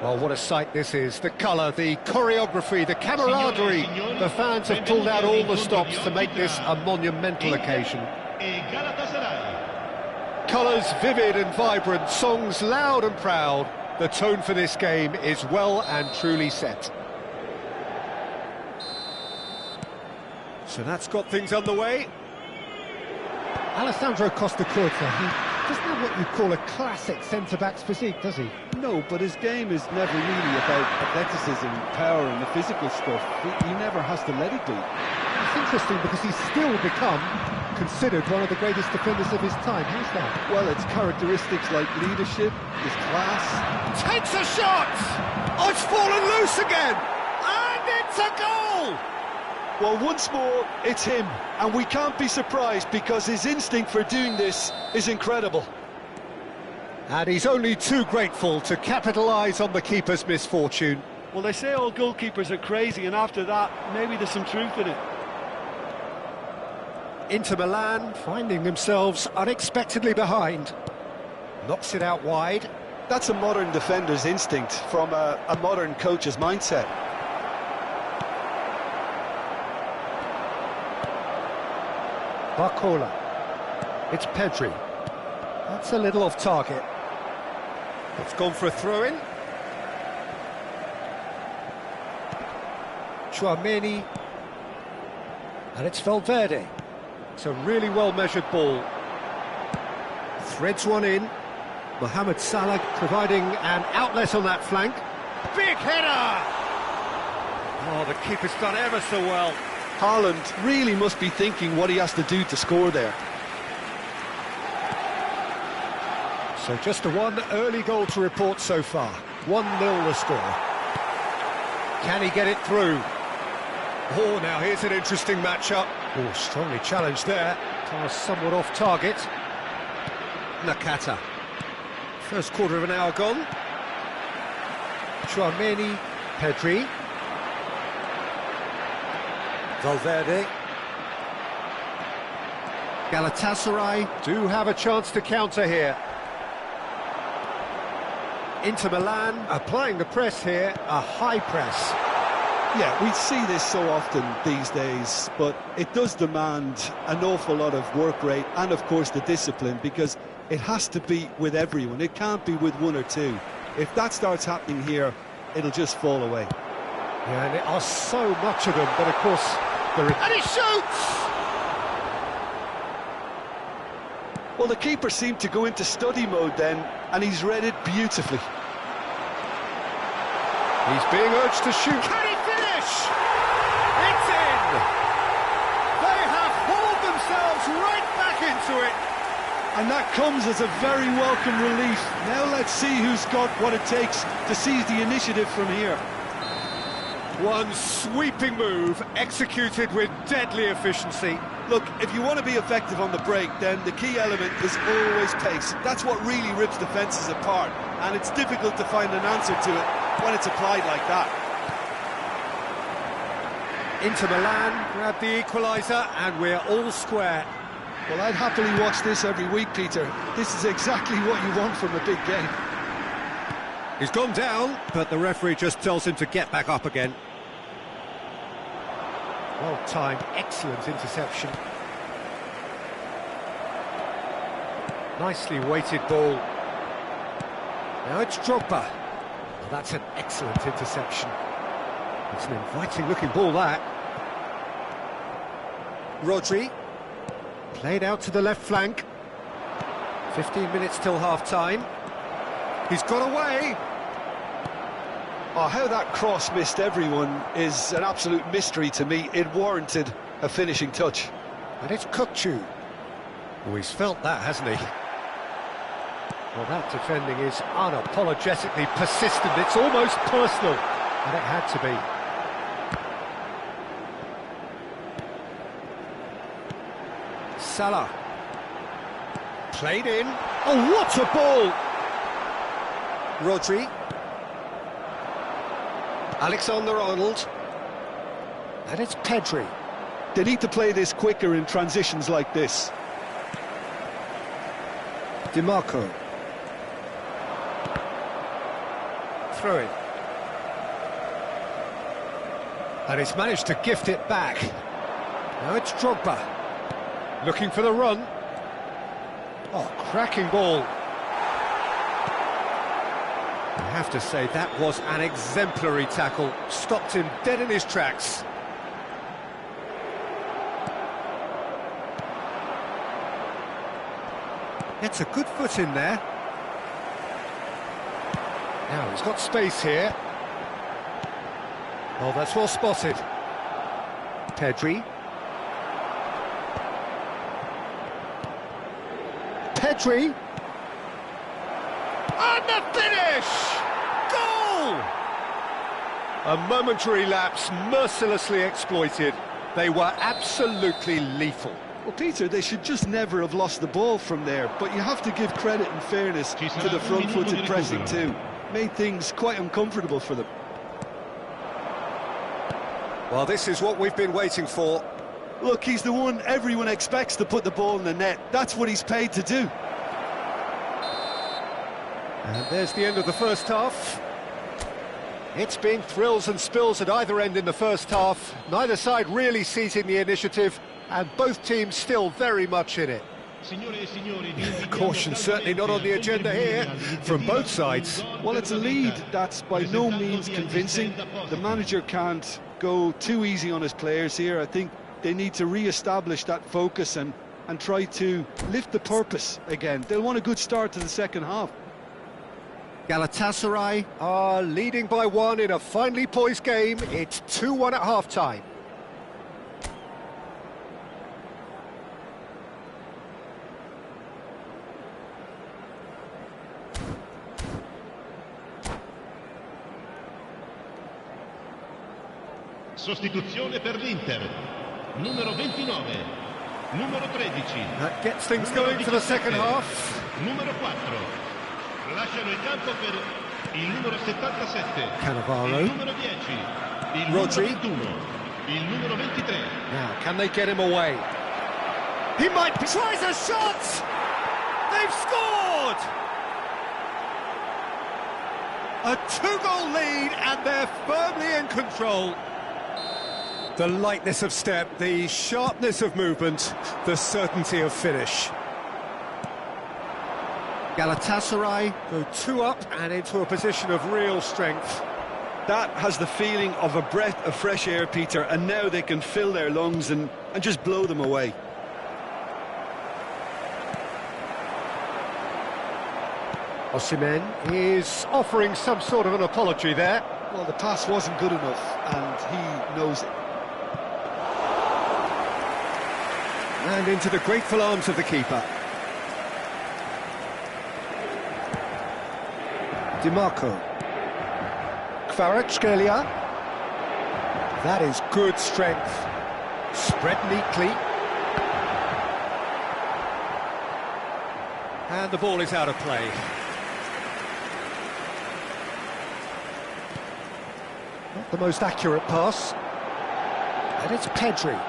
Well, what a sight this is. The colour, the choreography, the camaraderie. The fans have pulled out all the stops to make this a monumental occasion. Colours vivid and vibrant, songs loud and proud. The tone for this game is well and truly set. So that's got things underway. Alessandro Costacurta, he doesn't have what you'd call a classic centre-back's physique, does he? No, but his game is never really about athleticism, power and the physical stuff. He never has to let it be. It's interesting because he's still become considered one of the greatest defenders of his time. How's that? Well, it's characteristics like leadership, his class. Takes a shot! Oh, it's fallen loose again! And it's a goal! Well, once more, it's him, and we can't be surprised because his instinct for doing this is incredible. And he's only too grateful to capitalise on the keeper's misfortune. Well, they say all goalkeepers are crazy, and after that, maybe there's some truth in it. Inter Milan finding themselves unexpectedly behind. Knocks it out wide. That's a modern defender's instinct from a modern coach's mindset. Barcola. It's Pedri. That's a little off target. It's gone for a throw-in. Chouameni. And it's Valverde. It's a really well-measured ball. Threads one in. Mohamed Salah providing an outlet on that flank. Big header! Oh, the keeper's done ever so well. Haaland really must be thinking what he has to do to score there. So just the one early goal to report so far. 1-0 the score. Can he get it through? Oh, now here's an interesting matchup. Oh, strongly challenged there. Pass somewhat off target. Nakata. First quarter of an hour gone. Chouameni, Pedri. Valverde. Galatasaray do have a chance to counter here. Inter Milan applying the press here, a high press. Yeah, we see this so often these days, but it does demand an awful lot of work rate and, of course, the discipline, because it has to be with everyone. It can't be with one or two. If that starts happening here, it'll just fall away. Yeah, and there are so much of them, but of course... And he shoots! Well, the keeper seemed to go into study mode then, and he's read it beautifully. He's being urged to shoot. Can he finish? It's in! They have hauled themselves right back into it. And that comes as a very welcome relief. Now let's see who's got what it takes to seize the initiative from here. One sweeping move, executed with deadly efficiency. Look, if you want to be effective on the break, then the key element is always pace. That's what really rips defences apart, and it's difficult to find an answer to it when it's applied like that. Inter Milan grab the equaliser, and we're all square. Well, I'd happily watch this every week, Peter. This is exactly what you want from a big game. He's gone down, but the referee just tells him to get back up again. Well-timed, excellent interception. Nicely weighted ball. Now it's Drogba. Well, that's an excellent interception. It's an inviting-looking ball, that. Rodri. Played out to the left flank. 15 minutes till half-time. He's got away. Oh, how that cross missed everyone is an absolute mystery to me. It warranted a finishing touch. And it's Kukçu. Oh, he's felt that, hasn't he? Well, that defending is unapologetically persistent. It's almost personal. And it had to be. Salah. Played in. Oh, what a ball! Rodri. Alexander-Arnold. And it's Pedri. They need to play this quicker in transitions like this. Di Marco. throw-in. And he's managed to gift it back. Now it's Drogba. Looking for the run. Oh, cracking ball. I have to say, that was an exemplary tackle. Stopped him dead in his tracks. Gets a good foot in there. Now he's got space here. Oh, that's well spotted. Pedri. Pedri. And the finish! Goal! A momentary lapse mercilessly exploited. They were absolutely lethal. Well, Peter, they should just never have lost the ball from there, but you have to give credit and fairness to the front-footed pressing too. Made things quite uncomfortable for them. Well, this is what we've been waiting for. Look, he's the one everyone expects to put the ball in the net. That's what he's paid to do. And there's the end of the first half. It's been thrills and spills at either end in the first half. Neither side really seizing the initiative, and both teams still very much in it. Caution certainly not on the agenda here from both sides. Well, it's a lead that's by no means convincing. The manager can't go too easy on his players here. I think they need to re-establish that focus and try to lift the purpose again. They'll want a good start to the second half. Galatasaray are leading by 1 in a finely poised game. It's 2-1 at half-time. Sostituzione per l'Inter. Numero 29. Numero 13. That gets things going for the second half. Numero 4. Lasciano il campo per il numero 77. Cannavaro. Il numero 10. Il Rodri. numero 21. Il numero 23. Now, can they get him away? He might be... Tries a shot! They've scored! A 2-goal lead, and they're firmly in control. The lightness of step, the sharpness of movement, the certainty of finish. Galatasaray go 2 up and into a position of real strength. That has the feeling of a breath of fresh air, Peter, and now they can fill their lungs and just blow them away. Osimhen is offering some sort of an apology there. Well, the pass wasn't good enough, and he knows it. And into the grateful arms of the keeper. DiMarco. Kvaratskhelia. That is good strength. Spread neatly. And the ball is out of play. Not the most accurate pass. And it's Pedri.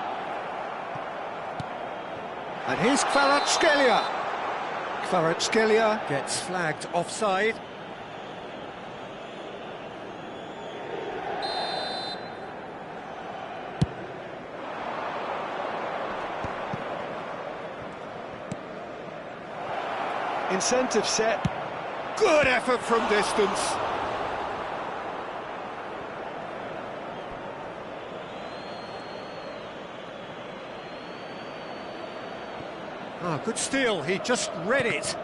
And here's Kvaratskhelia. Kvaratskhelia gets flagged offside. Incentive set. Good effort from distance. Ah, good steal, he just read it.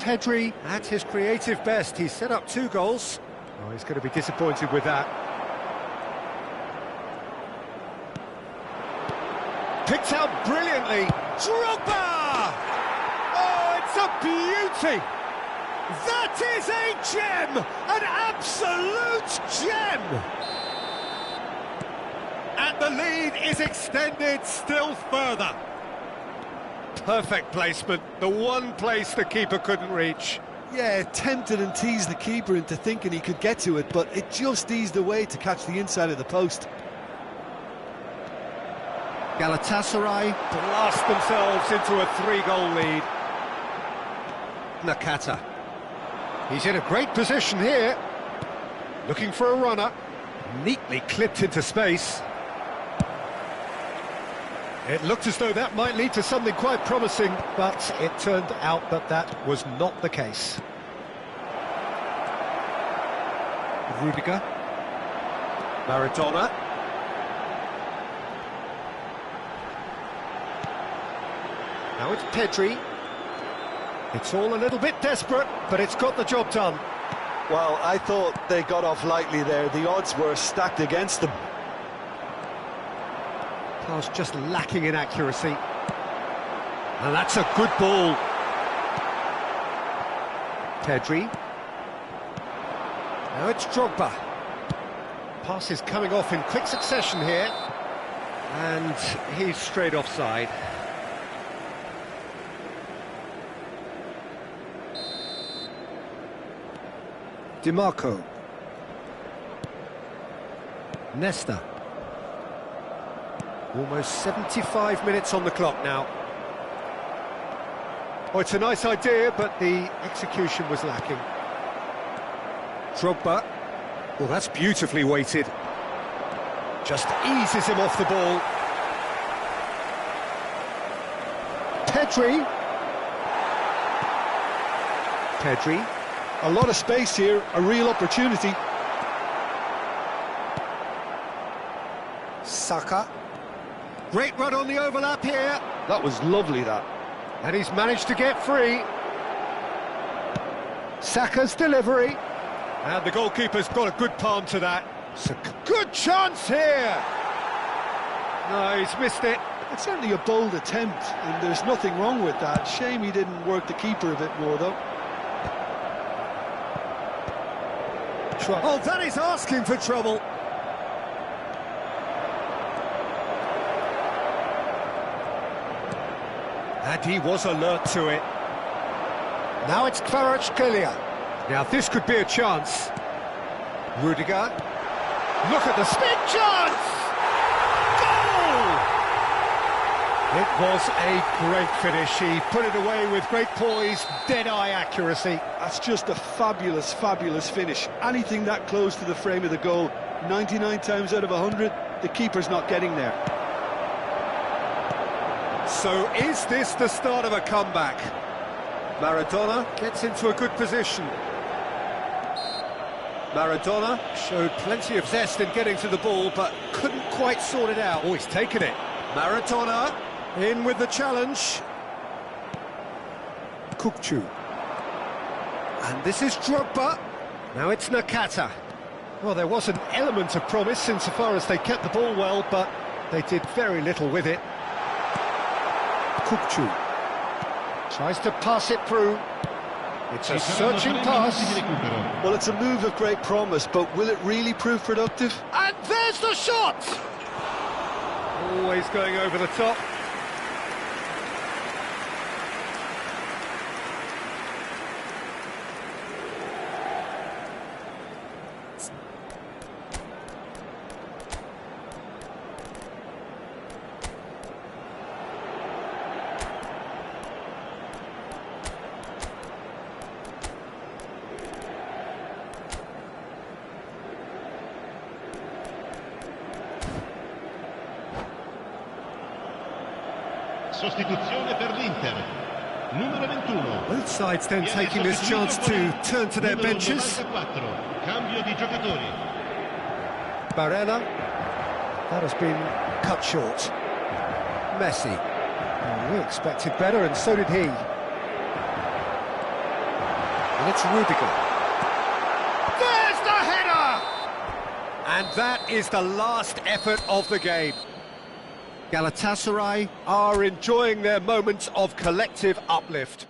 Pedri at his creative best, he's set up 2 goals. Oh, he's going to be disappointed with that. Picked out brilliantly. Drogba! Oh, it's a beauty! That is a gem! An absolute gem! And the lead is extended still further. Perfect placement, the one place the keeper couldn't reach. Yeah, tempted and teased the keeper into thinking he could get to it, but it just eased away to catch the inside of the post. Galatasaray blast themselves into a 3-goal lead. Nakata. He's in a great position here. Looking for a runner. Neatly clipped into space. It looked as though that might lead to something quite promising, but it turned out that that was not the case. Rudiger. Maradona. Now it's Pedri. It's all a little bit desperate, but it's got the job done. Well, I thought they got off lightly there. The odds were stacked against them. Pass just lacking in accuracy. And that's a good ball. Pedri. Now it's Drogba. Pass is coming off in quick succession here. And he's straight offside. DiMarco. Nesta. Almost 75 minutes on the clock now. Oh, it's a nice idea, but the execution was lacking. Drogba. Well, that's beautifully weighted. Just eases him off the ball. Pedri. Pedri. A lot of space here, a real opportunity. Saka. Great run on the overlap here. That was lovely, that. And he's managed to get free. Saka's delivery. And the goalkeeper's got a good palm to that. It's a good chance here. No, he's missed it. It's certainly a bold attempt, and there's nothing wrong with that. Shame he didn't work the keeper a bit more, though. Oh, that is asking for trouble. And he was alert to it. Now it's YtCaglarGAMER. Now this could be a chance. Rudiger. Look at the stick chance! Goal! It was a great finish. He put it away with great poise, dead-eye accuracy. That's just a fabulous, fabulous finish. Anything that close to the frame of the goal, 99 times out of 100, the keeper's not getting there. So is this the start of a comeback? Maradona gets into a good position. Maradona showed plenty of zest in getting to the ball, but couldn't quite sort it out. Oh, he's taken it. Maradona in with the challenge. Kukcu. And this is Drogba. Now it's Nakata. Well, there was an element of promise insofar as they kept the ball well, but they did very little with it. Kukcu tries to pass it through. It's a searching pass. Well, it's a move of great promise, but will it really prove productive? And there's the shot! Always going over the top. Sostituzione per l'Inter. Numero 21. Both sides then taking this chance to turn to their benches. Cambio di giocatori. Barella. That has been cut short. Messi. Oh, we expected better, and so did he. And it's Rudiger. There's the header! And that is the last effort of the game. Galatasaray are enjoying their moments of collective uplift.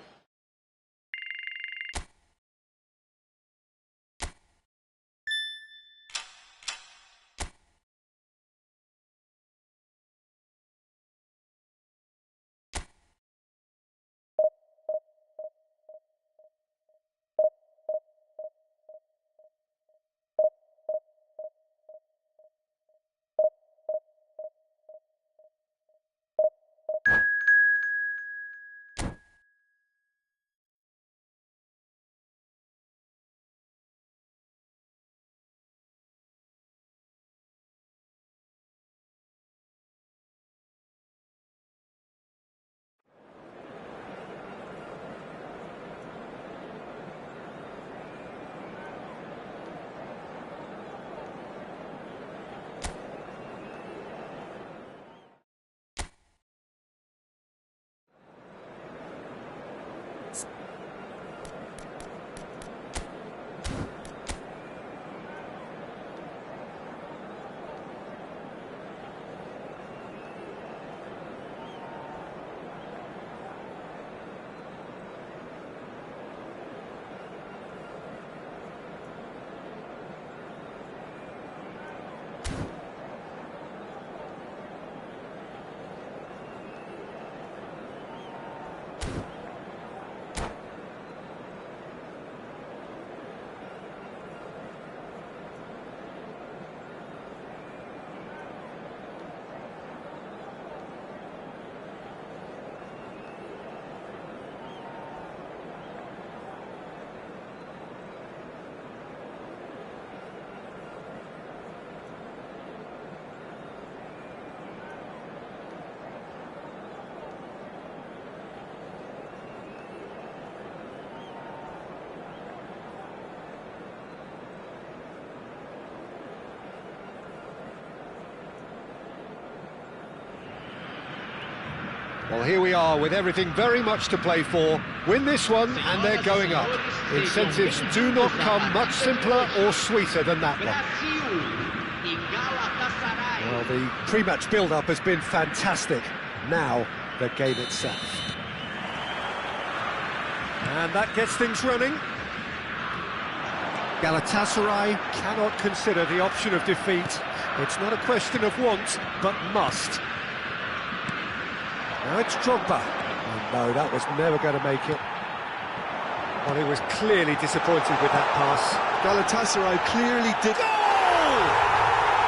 Well, here we are with everything very much to play for. Win this one and they're going up. Incentives do not come much simpler or sweeter than that one. Well, the pre-match build-up has been fantastic. Now, the game itself. And that gets things running. Galatasaray cannot consider the option of defeat. It's not a question of want, but must. Now it's Drogba. Oh, no, that was never going to make it. Well, he was clearly disappointed with that pass. Galatasaray clearly did... Goal!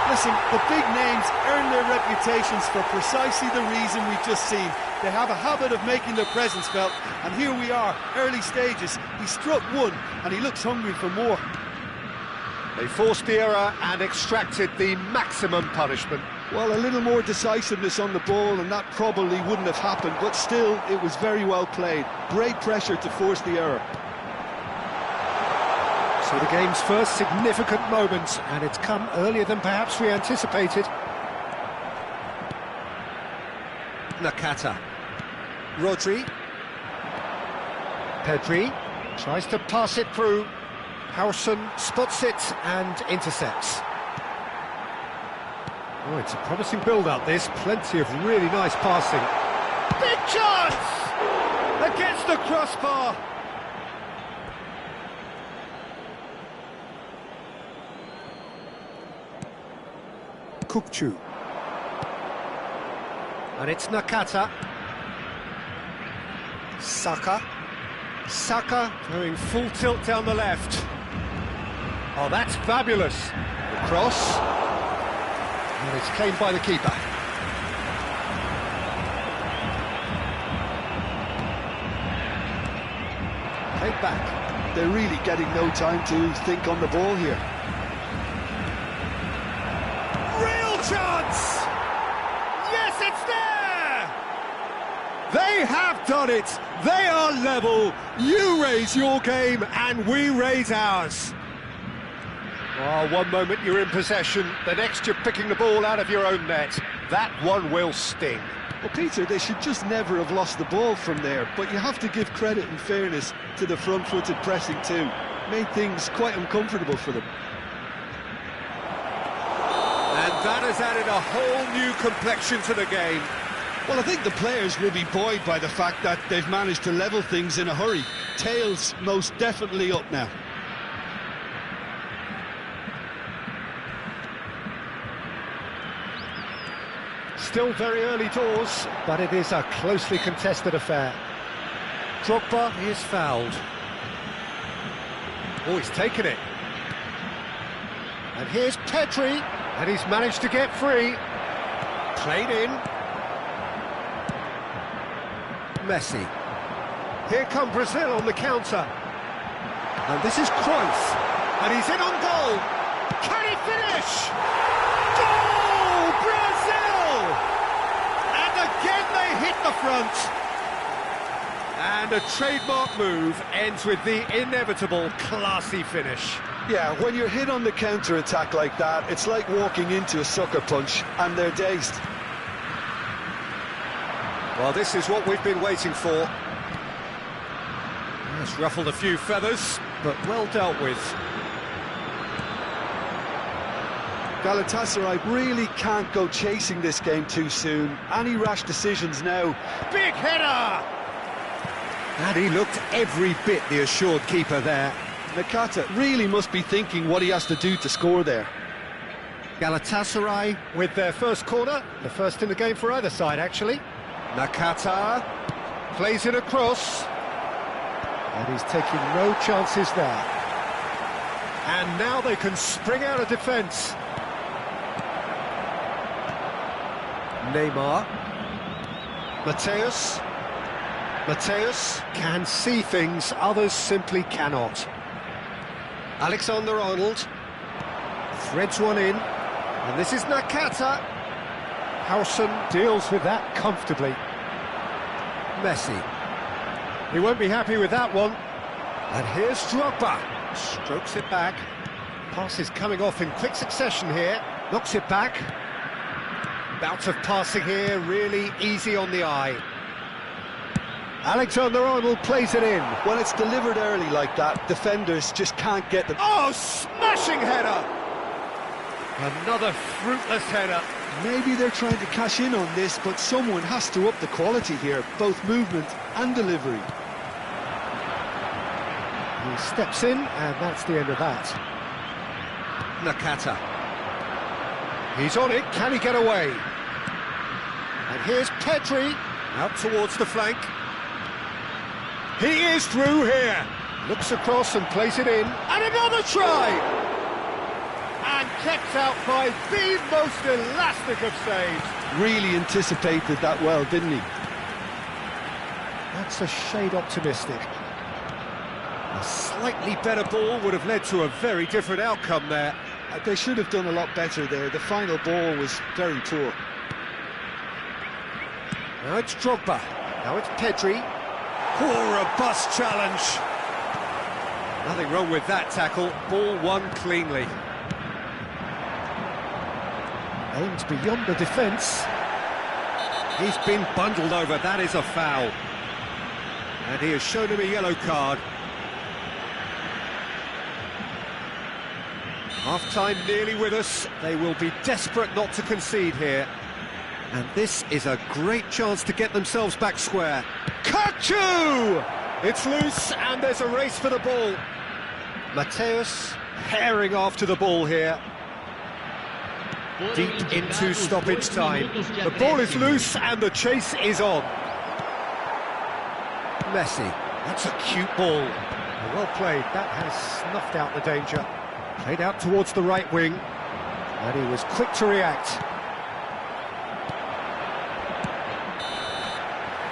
Listen, the big names earn their reputations for precisely the reason we've just seen. They have a habit of making their presence felt, and here we are, early stages. He struck one, and he looks hungry for more. They forced the error and extracted the maximum punishment. Well, a little more decisiveness on the ball, and that probably wouldn't have happened, but still, it was very well played. Great pressure to force the error. So the game's first significant moment, and it's come earlier than perhaps we anticipated. Nakata. Rodri. Pedri tries to pass it through. Howson spots it and intercepts. Oh, it's a promising build-up, this. Plenty of really nice passing. Big chance! Against the crossbar! Kukçu. And it's Nakata. Saka. Saka going full tilt down the left. Oh, that's fabulous. The cross. And it's claimed by the keeper. Played back. They're really getting no time to think on the ball here. Real chance! Yes, it's there! They have done it! They are level! You raise your game and we raise ours. Oh, one moment you're in possession, the next you're picking the ball out of your own net. That one will sting. Well, Peter, they should just never have lost the ball from there, but you have to give credit and fairness to the front-footed pressing too. Made things quite uncomfortable for them. And that has added a whole new complexion to the game. Well, I think the players will be buoyed by the fact that they've managed to level things in a hurry. Tails most definitely up now. Still very early doors, but it is a closely contested affair. Drogba is fouled. Oh, he's taken it. And here's Pedri, and he's managed to get free. Played in. Messi. Here come Brazil on the counter. And this is Cruyff, and he's in on goal. Can he finish? Goal, Brazil! And again they hit the front. And a trademark move ends with the inevitable classy finish. Yeah, when you're hit on the counter-attack like that, it's like walking into a sucker punch, and they're dazed. Well, this is what we've been waiting for. It's ruffled a few feathers, but well dealt with. Galatasaray really can't go chasing this game too soon. Any rash decisions now. Big header! And he looked every bit the assured keeper there. Nakata really must be thinking what he has to do to score there. Galatasaray with their first corner, the first in the game for either side, actually. Nakata plays it across. And he's taking no chances there. And now they can spring out of defence. Neymar. Mateus. Mateus can see things others simply cannot. Alexander-Arnold threads one in, and this is Nakata. Howson deals with that comfortably. Messi. He won't be happy with that one. And here's Drogba. Strokes it back. Pass is coming off in quick succession here. Knocks it back. Bout of passing here, really easy on the eye. Alexander-Arnold plays it in. When it's delivered early like that, defenders just can't get them. Oh, smashing header! Another fruitless header. Maybe they're trying to cash in on this, but someone has to up the quality here, both movement and delivery. He steps in, and that's the end of that. Nakata. He's on it, can he get away? And here's Pedri, out towards the flank. He is through here. Looks across and plays it in. And another try! And kept out by the most elastic of saves. Really anticipated that well, didn't he? That's a shade optimistic. A slightly better ball would have led to a very different outcome there. They should have done a lot better there. The final ball was very poor. Now it's Drogba. Now it's Pedri. Oh, robust challenge. Nothing wrong with that tackle. Ball won cleanly. Aims beyond the defence. He's been bundled over. That is a foul. And he has shown him a yellow card. Half-time nearly with us. They will be desperate not to concede here. And this is a great chance to get themselves back square. Kachu! It's loose and there's a race for the ball. Mateus herring after the ball here. Deep into stoppage time. The ball is loose and the chase is on. Messi. That's a cute ball. Well played. That has snuffed out the danger. Played out towards the right wing. And he was quick to react.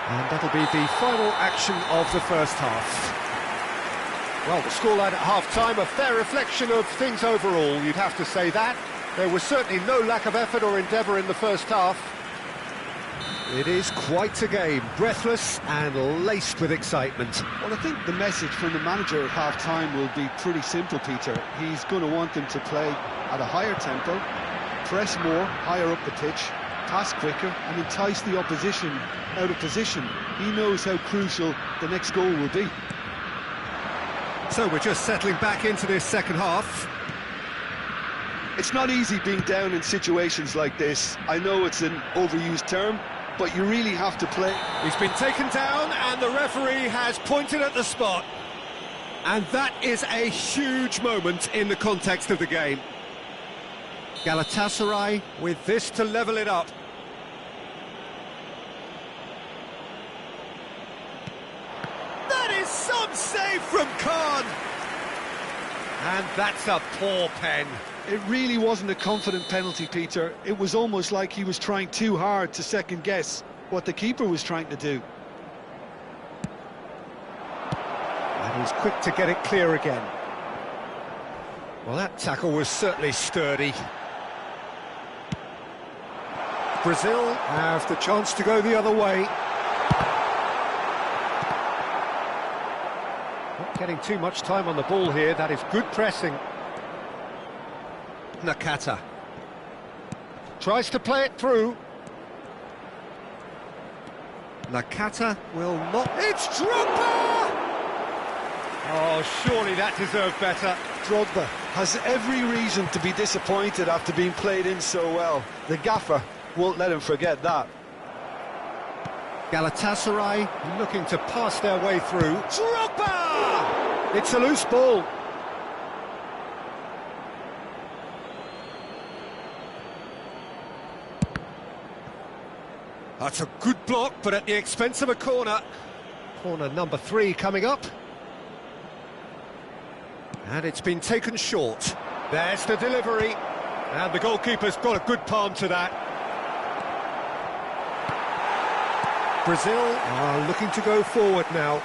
And that'll be the final action of the first half. Well, the scoreline at half-time, a fair reflection of things overall, you'd have to say that. There was certainly no lack of effort or endeavour in the first half. It is quite a game, breathless and laced with excitement. Well, I think the message from the manager at half-time will be pretty simple, Peter. He's going to want them to play at a higher tempo, press more, higher up the pitch, pass quicker and entice the opposition out of position. He knows how crucial the next goal will be. So we're just settling back into this second half. It's not easy being down in situations like this. I know it's an overused term, but you really have to play. He's been taken down and the referee has pointed at the spot. And that is a huge moment in the context of the game. Galatasaray with this to level it up. That is some save from Khan. And that's a poor pen. It really wasn't a confident penalty, Peter. It was almost like he was trying too hard to second-guess what the keeper was trying to do. And he's quick to get it clear again. Well, that tackle was certainly sturdy. Brazil have the chance to go the other way. Not getting too much time on the ball here. That is good pressing. Nakata tries to play it through. Nakata will not. It's Drogba! Oh, surely that deserved better. Drogba has every reason to be disappointed after being played in so well. The gaffer won't let him forget that. Galatasaray looking to pass their way through. Drogba! It's a loose ball. That's a good block, but at the expense of a corner. Corner number 3 coming up. And it's been taken short. There's the delivery. And the goalkeeper's got a good palm to that. Brazil are looking to go forward now.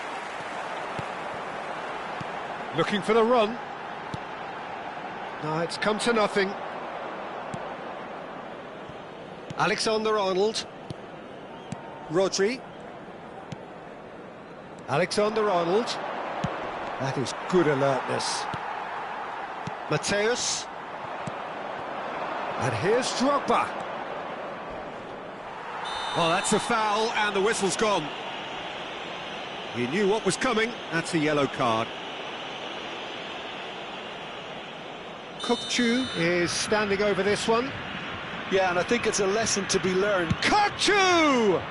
Looking for the run. No, it's come to nothing. Alexander-Arnold. Rodri. Alexander-Arnold. That is good alertness. Mateus. And here's Drogba. Oh, that's a foul, and the whistle's gone. He knew what was coming. That's a yellow card. Kukçu is standing over this one. Yeah, and I think it's a lesson to be learned. Kukçu!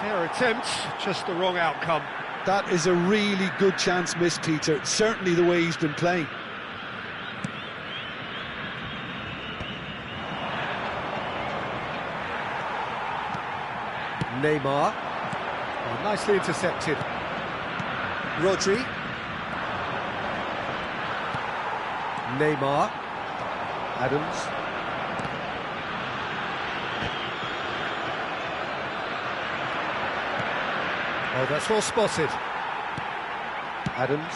Fair attempt, just the wrong outcome. That is a really good chance missed, Peter. Certainly the way he's been playing. Neymar. Oh, nicely intercepted. Rodri. Neymar. Adams. Oh, that's well spotted. Adams.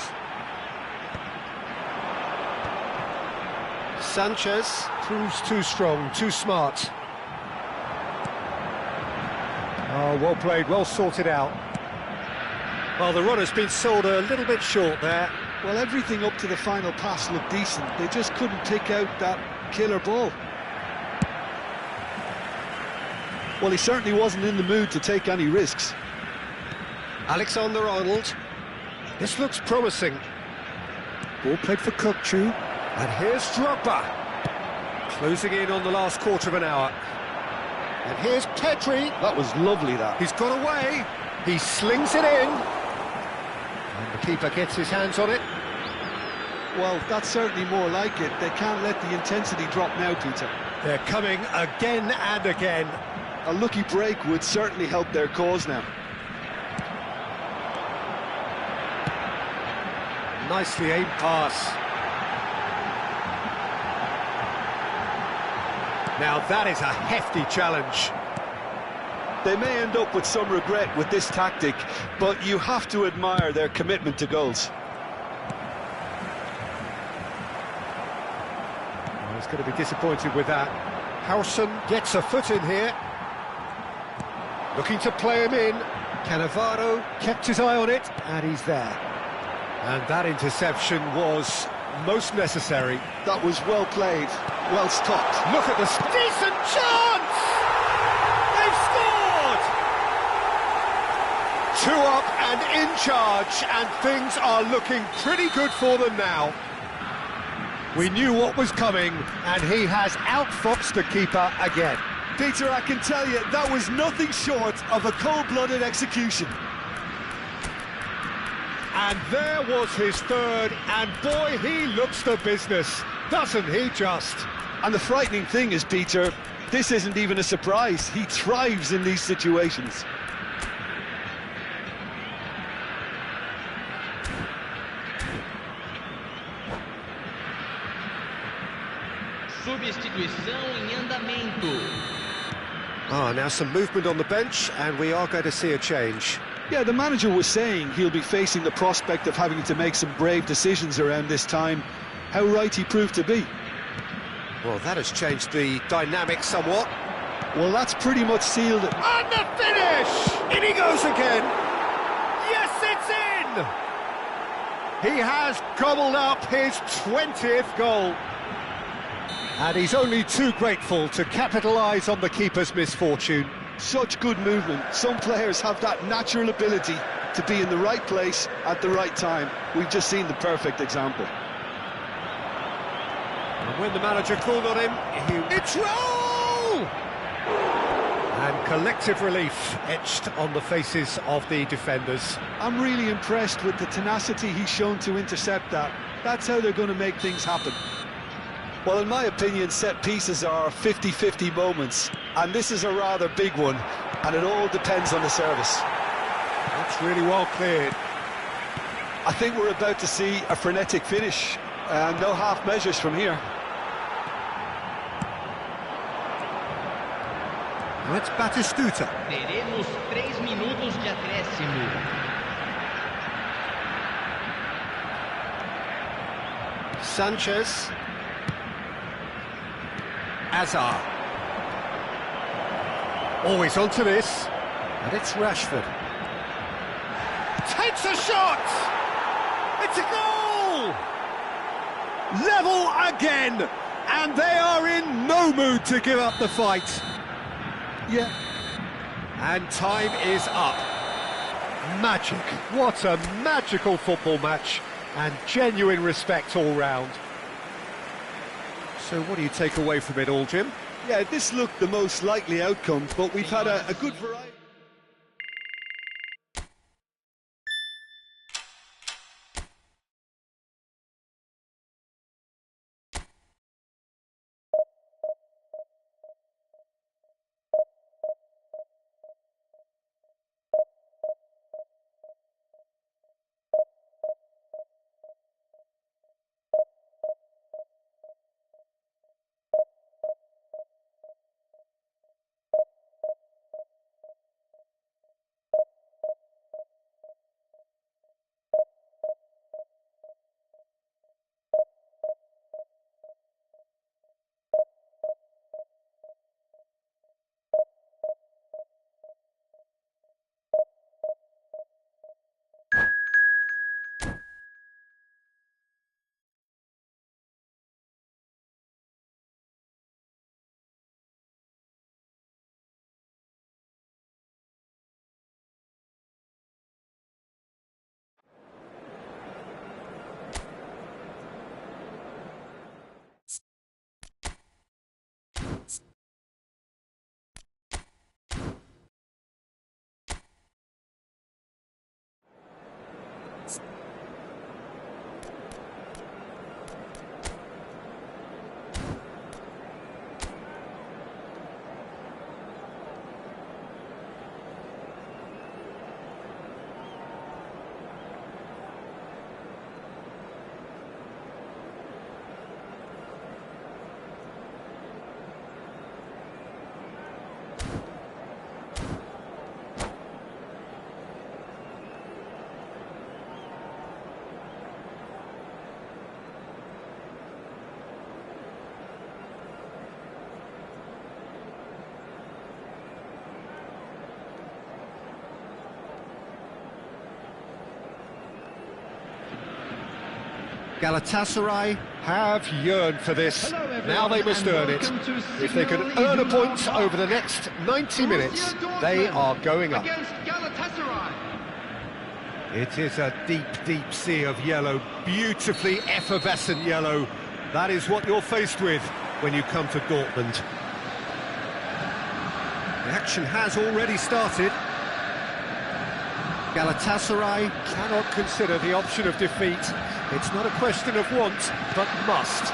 Sanchez proves too strong, too smart. Oh, well played, well sorted out. Well, the runner's been sold a little bit short there. Well, everything up to the final pass looked decent. They just couldn't pick out that killer ball. Well, he certainly wasn't in the mood to take any risks. Alexander-Arnold. This looks promising. Ball played for Kukçu. And here's Drogba. Closing in on the last quarter of an hour. And here's Pedri. That was lovely, that. He's got away. He slings it in. And the keeper gets his hands on it. Well, that's certainly more like it. They can't let the intensity drop now, Peter. They're coming again and again. A lucky break would certainly help their cause now. Nicely aimed pass. Now that is a hefty challenge. They may end up with some regret with this tactic, but you have to admire their commitment to goals. Well, he's going to be disappointed with that. Harrison gets a foot in here. Looking to play him in. Cannavaro kept his eye on it, and he's there. And that interception was most necessary. That was well played, well stopped. Look at this decent chance! They've scored! 2 up and in charge, and things are looking pretty good for them now. We knew what was coming, and he has outfoxed the keeper again. Peter, I can tell you, that was nothing short of a cold-blooded execution. And there was his third, and boy, he looks the business, doesn't he just? And the frightening thing is, Peter, this isn't even a surprise. He thrives in these situations. Substituição em andamento. Now some movement on the bench, and we are going to see a change. Yeah, the manager was saying he'll be facing the prospect of having to make some brave decisions around this time. How right he proved to be. Well, that has changed the dynamic somewhat. Well, that's pretty much sealed it. And the finish! In he goes again! Yes, it's in! He has gobbled up his 20th goal. And he's only too grateful to capitalise on the keeper's misfortune. Such good movement. Some players have that natural ability to be in the right place at the right time. We've just seen the perfect example. And when the manager called on him, it's roll! And collective relief etched on the faces of the defenders. I'm really impressed with the tenacity he's shown to intercept that. That's how they're going to make things happen. Well, in my opinion, set pieces are 50-50 moments, and this is a rather big one, and it all depends on the service. That's really well cleared. I think we're about to see a frenetic finish, and no half measures from here. Now it's Batistuta. Teremos 3 minutos de acréscimo. Sanchez. Azar. Always onto this. And it's Rashford. Takes a shot! It's a goal! Level again! And they are in no mood to give up the fight. Yeah. And time is up. Magic. What a magical football match, and genuine respect all round. So what do you take away from it all, Jim? Yeah, this looked the most likely outcome, but we've had a good variety. Galatasaray have yearned for this. Now they must earn it. If they can earn a point over the next 90 minutes, they are going up. It is a deep, deep sea of yellow, beautifully effervescent yellow. That is what you're faced with when you come to Dortmund. The action has already started. Galatasaray cannot consider the option of defeat. It's not a question of want, but must.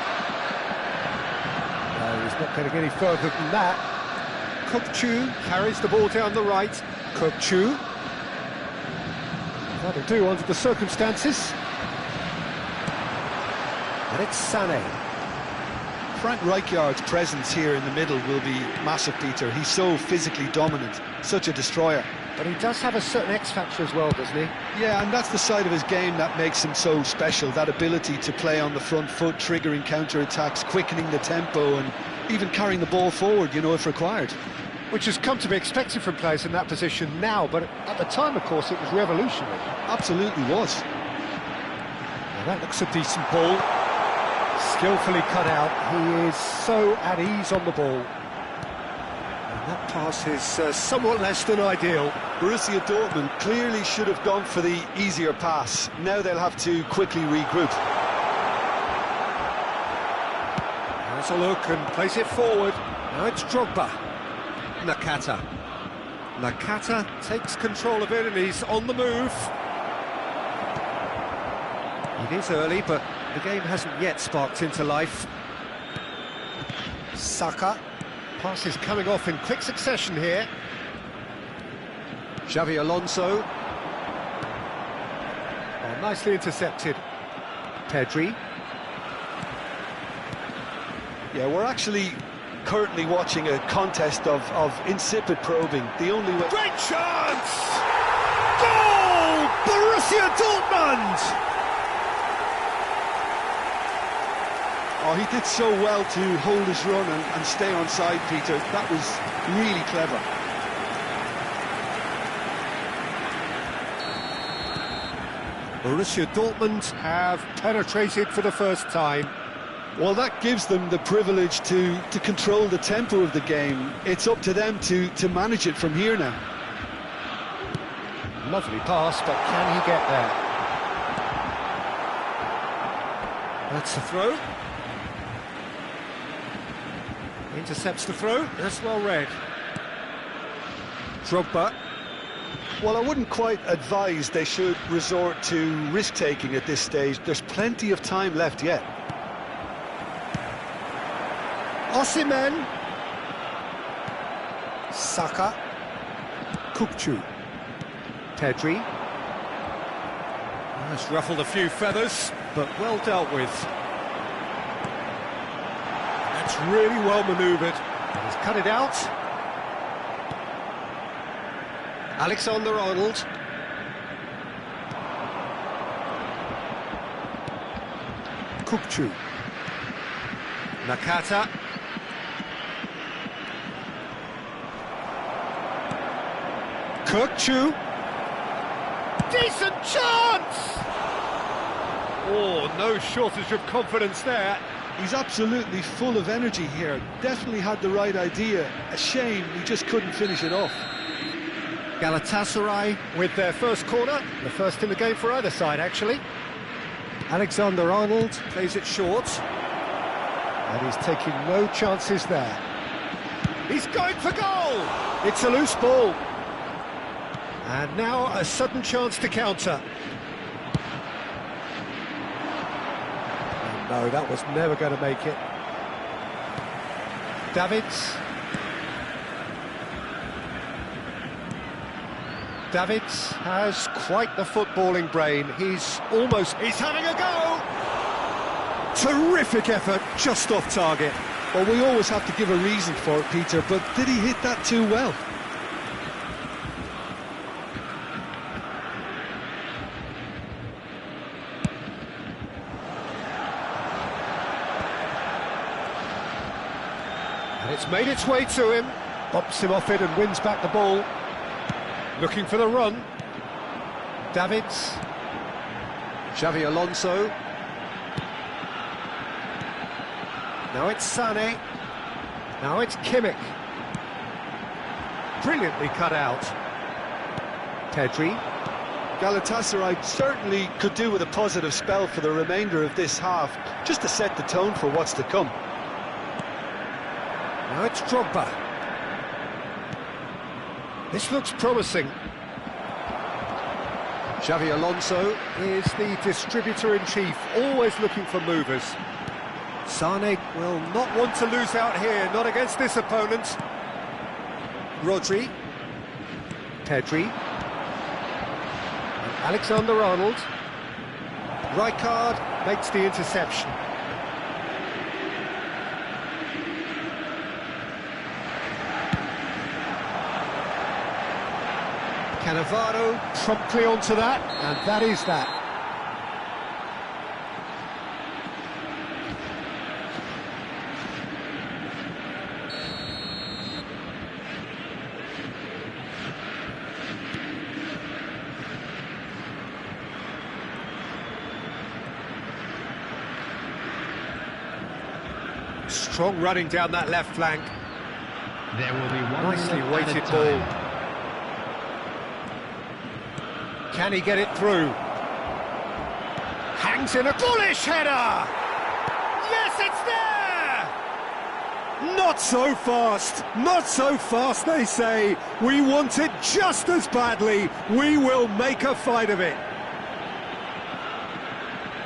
No, he's not going to get any further than that. Kökçü carries the ball down the right. Kökçü. That'll do under the circumstances. And it's Sané. Frank Rijkaard's presence here in the middle will be massive, Peter. He's so physically dominant, such a destroyer. But he does have a certain X-factor as well, doesn't he? Yeah, and that's the side of his game that makes him so special, that ability to play on the front foot, triggering counter-attacks, quickening the tempo, and even carrying the ball forward, you know, if required. Which has come to be expected from players in that position now, but at the time, of course, it was revolutionary. Absolutely was. Well, that looks a decent ball. Skillfully cut out. He is so at ease on the ball. And that pass is somewhat less than ideal. Borussia Dortmund clearly should have gone for the easier pass. Now they'll have to quickly regroup. Has a look and plays it forward. Now it's Drogba. Nakata. Nakata takes control of it and he's on the move. It is early, but the game hasn't yet sparked into life. Saka. Pass is coming off in quick succession here. Xavi Alonso. Oh, nicely intercepted. Pedri. Yeah, we're actually currently watching a contest of insipid probing. The only way... Great chance! Goal! Borussia Dortmund! Oh, he did so well to hold his run and stay on side, Peter. That was really clever. Borussia Dortmund have penetrated for the first time. Well, that gives them the privilege to control the tempo of the game. It's up to them to manage it from here now. Lovely pass, but can he get there? That's the throw. Intercepts the throw. That's well read. Drogba. Well, I wouldn't quite advise they should resort to risk-taking at this stage. There's plenty of time left yet. Osimhen. Saka. Kukçu. Pedri. That's ruffled a few feathers, but well dealt with. That's really well manoeuvred. He's cut it out. Alexander-Arnold. Kukçu. Nakata. Kukçu. Decent chance! Oh, no shortage of confidence there. He's absolutely full of energy here. Definitely had the right idea. A shame he just couldn't finish it off. Galatasaray with their first corner, the first in the game for either side, actually. Alexander-Arnold plays it short. And he's taking no chances there. He's going for goal! It's a loose ball. And now a sudden chance to counter. Oh, no, that was never going to make it. Davids. Davids has quite the footballing brain. He's having a go! Terrific effort, just off target. Well, we always have to give a reason for it, Peter, but did he hit that too well? And it's made its way to him. Bops him off it and wins back the ball. Looking for the run. Davids. Xavi Alonso. Now it's Sané. Now it's Kimmich. Brilliantly cut out. Pedri. Galatasaray certainly could do with a positive spell for the remainder of this half, just to set the tone for what's to come. Now it's Drogba. This looks promising. Xavi Alonso is the distributor-in-chief, always looking for movers. Sané will not want to lose out here, not against this opponent. Rodri. Pedri. And Alexander-Arnold. Rijkaard makes the interception. Cannavaro promptly onto that, and that is that. Strong running down that left flank. There will be one Nicely weighted ball. Can he get it through? Hangs in a bullish header! Yes, it's there! Not so fast, not so fast, they say. We want it just as badly. We will make a fight of it.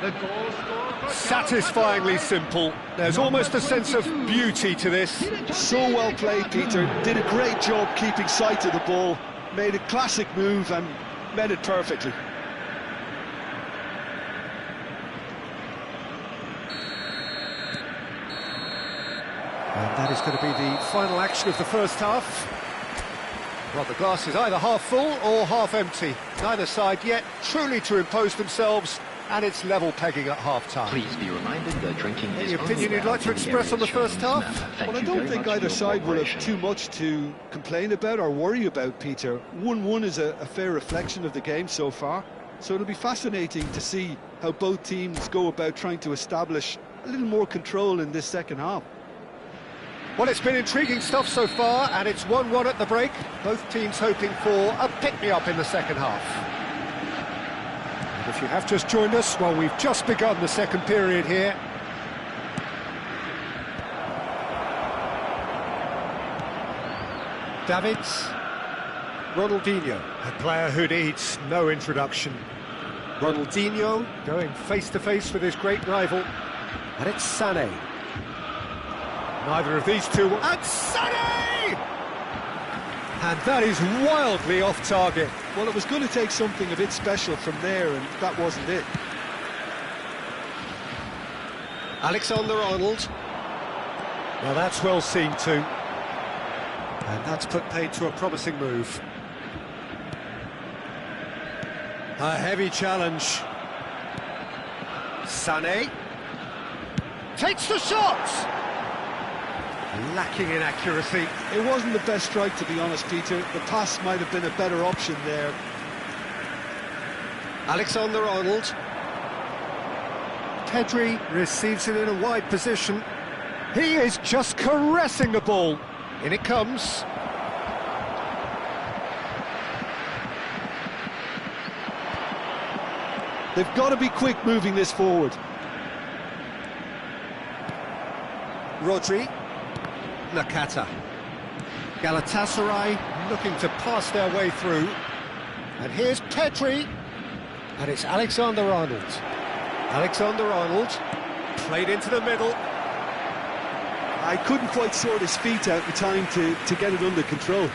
The goal scorer. Satisfyingly simple. There's almost a sense of beauty to this. So well played, Peter. Did a great job keeping sight of the ball. Made a classic move and met it perfectly. And that is going to be the final action of the first half. Well, the glass is either half full or half empty. Neither side yet truly to impose themselves, and it's level pegging at half-time. Please be reminded that drinking is Any opinion only you'd like to allowed in the express on the areas first shown in half? this map. Thank Well, I you don't very think much either for your side will have cooperation. too much to complain about or worry about, Peter. 1-1 is a fair reflection of the game so far, so it'll be fascinating to see how both teams go about trying to establish a little more control in this second half. Well, it's been intriguing stuff so far, and it's 1-1 at the break. Both teams hoping for a pick-me-up in the second half. And if you have just joined us, well, we've just begun the second period here. Davids. Ronaldinho, a player who needs no introduction. Ronaldinho going face-to-face with his great rival. And it's Sané. Neither of these two... And Sané! And that is wildly off target. Well, it was going to take something a bit special from there, and that wasn't it. Alexander-Arnold. Now that's well seen too. And that's put paid to a promising move. A heavy challenge. Sané takes the shot! Lacking in accuracy. It wasn't the best strike, to be honest, Peter. The pass might have been a better option there. Alexander-Arnold. Pedri receives it in a wide position. He is just caressing the ball. In it comes. They've got to be quick moving this forward. Rodri. Nakata. Galatasaray looking to pass their way through. And here's Pedri. And it's Alexander-Arnold. Alexander-Arnold played into the middle. I couldn't quite sort his feet out in time to get it under control.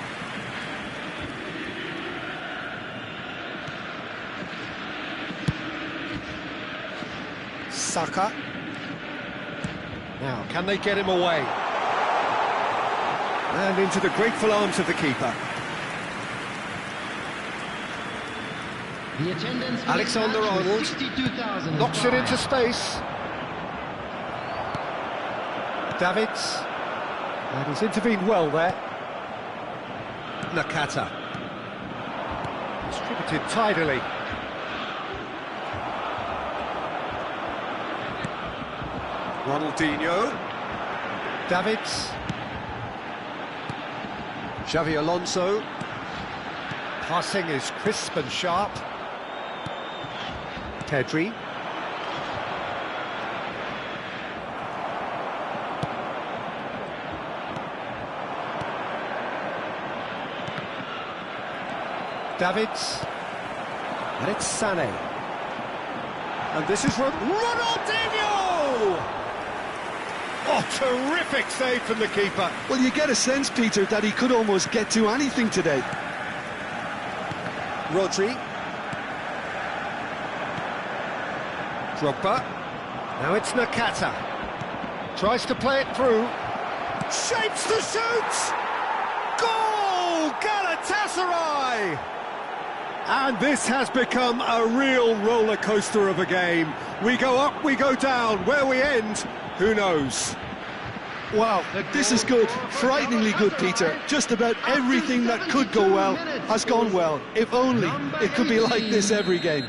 Saka. Now, can they get him away? And into the grateful arms of the keeper. The attendance Alexander-Arnold knocks it into space. Davids. And he's intervened well there. Nakata. Distributed tidily. Ronaldinho. Davids. Xavi Alonso. Passing is crisp and sharp. Pedri. Davids. And it's Sané. And this is Ronaldinho! Oh, terrific save from the keeper. Well, you get a sense, Peter, that he could almost get to anything today. Rodri. Drogba. Now it's Nakata. Tries to play it through. Shapes the shoot! Goal! Galatasaray! And this has become a real roller coaster of a game. We go up, we go down. Where we end, who knows? Wow, this is good. Frighteningly good, Peter. Just about everything that could go well has gone well. If only it could be like this every game.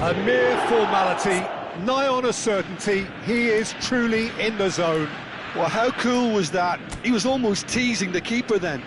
A mere formality, nigh on a certainty. He is truly in the zone. Well, how cool was that? He was almost teasing the keeper then.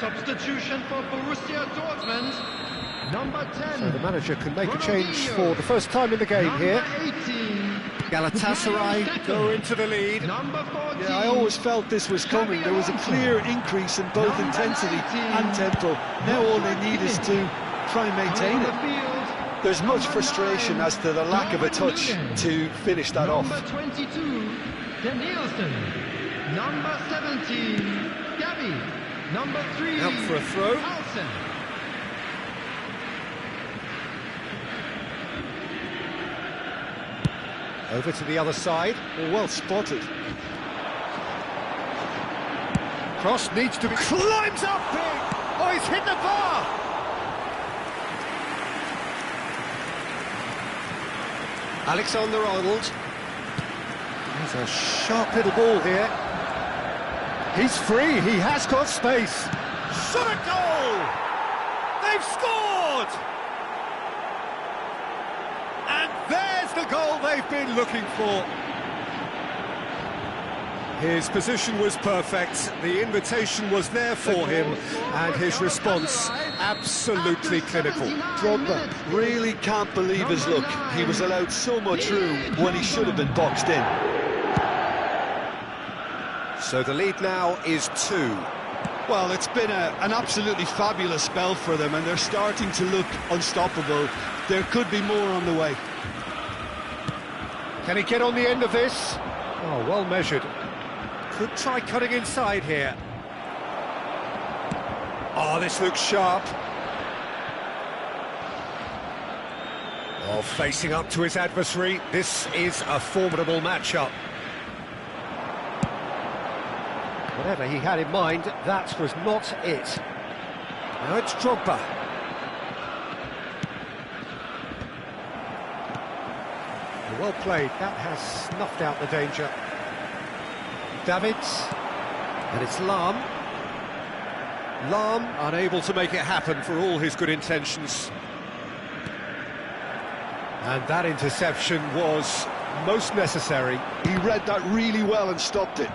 Substitution for Borussia Dortmund, number 10. So the manager can make a change for the first time in the game here. 18. Galatasaray go into the lead. Number 14. Yeah, I always felt this was coming. There was a clear increase in both intensity and tempo. Now all they need is to try and maintain it. There's much frustration as to the lack of a touch to finish that off. Number 22, Danielson. Number 17, Gabby. Number 3, Out for a throw. Carlsen. Over to the other side. Well spotted. Cross needs to be... Climbs up big! Oh, he's hit the bar! Alexander-Arnold. There's a sharp little ball here. He's free, he has got space. Shot a goal! They've scored! And there's the goal they've been looking for. His position was perfect, the invitation was there for him, and his response absolutely clinical. Drogba really can't believe his luck. He was allowed so much room when he should have been boxed in. So the lead now is 2. Well, it's been an absolutely fabulous spell for them, and they're starting to look unstoppable. There could be more on the way. Can he get on the end of this? Oh, well measured. Could try cutting inside here. Oh, this looks sharp. Oh, facing up to his adversary. This is a formidable matchup. Whatever he had in mind, that was not it. Now it's Drogba. Well played, that has snuffed out the danger. Davids, and it's Lahm. Lahm unable to make it happen for all his good intentions. And that interception was most necessary. He read that really well and stopped it.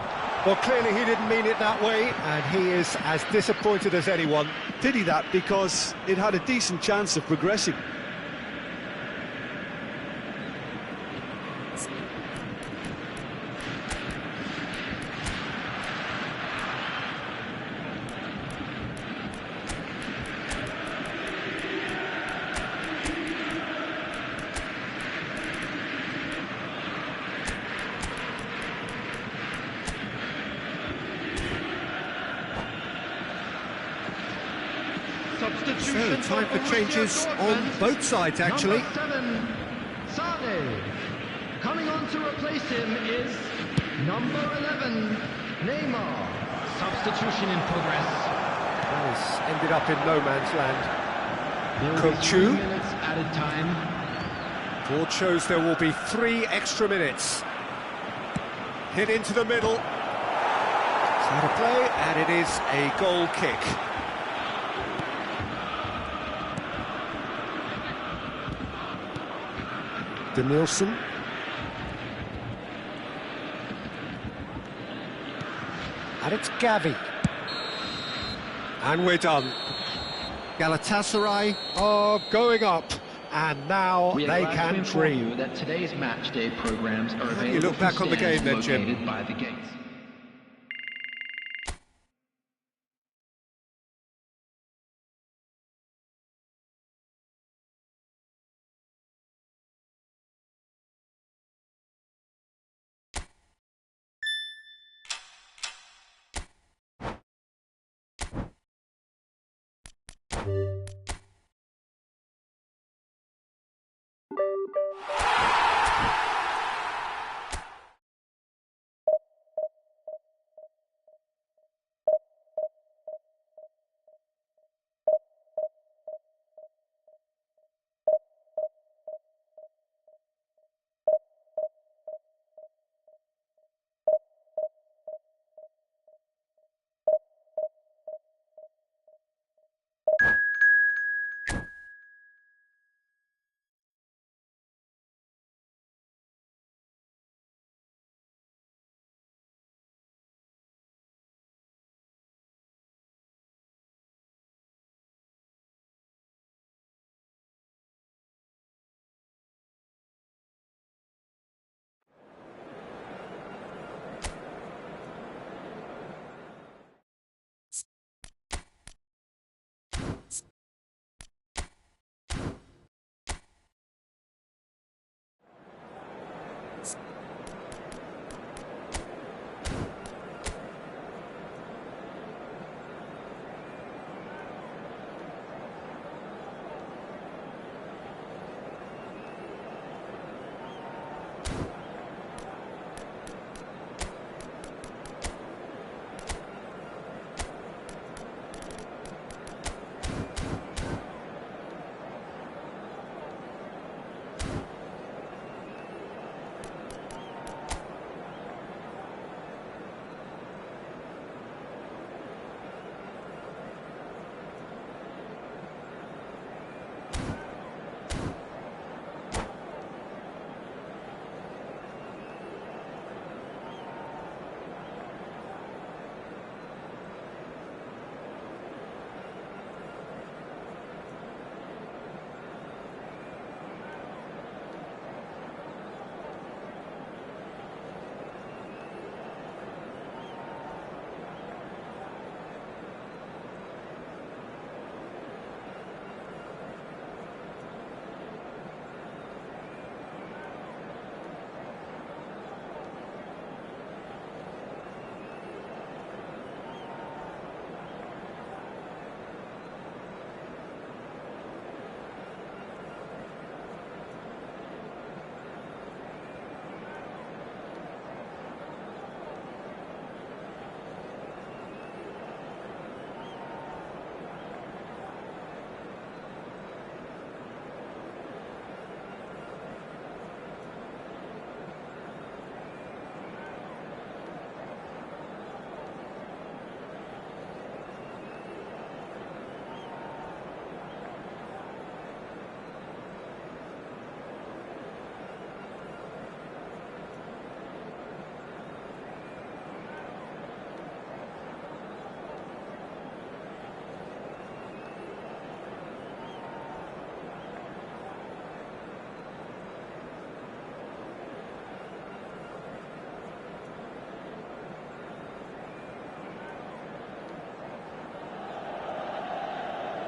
Well, clearly he didn't mean it that way, and he is as disappointed as anyone. Pity that, because it had a decent chance of progressing. So, time for changes on both sides, actually. Number 7, Sade. Coming on to replace him is number 11, Neymar. Substitution in progress. Well, he's ended up in no man's land. There will be Coach 3 Chu. minutes added time. Board shows there will be 3 extra minutes. Hit into the middle. Out of play, and it is a goal kick. Danielson. And it's Gavi. And we're done. Galatasaray are going up, and now We they are glad to can inform dream. you that today's match day programs are available. You look from back on the stands game then, Jim. located by the gates.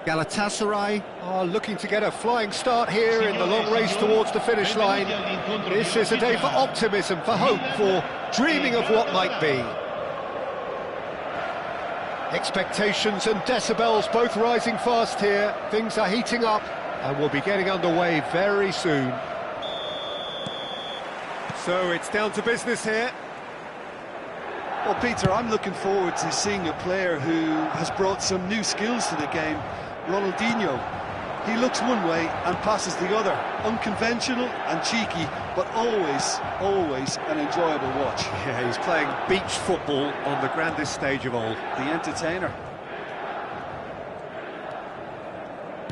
Galatasaray are looking to get a flying start here in the long race towards the finish line. This is a day for optimism, for hope, for dreaming of what might be. Expectations and decibels both rising fast here. Things are heating up and we'll be getting underway very soon. So it's down to business here. Well, Peter, I'm looking forward to seeing a player who has brought some new skills to the game. Ronaldinho. He looks one way and passes the other. Unconventional and cheeky, but always an enjoyable watch. Yeah, he's playing beach football on the grandest stage of all. The entertainer.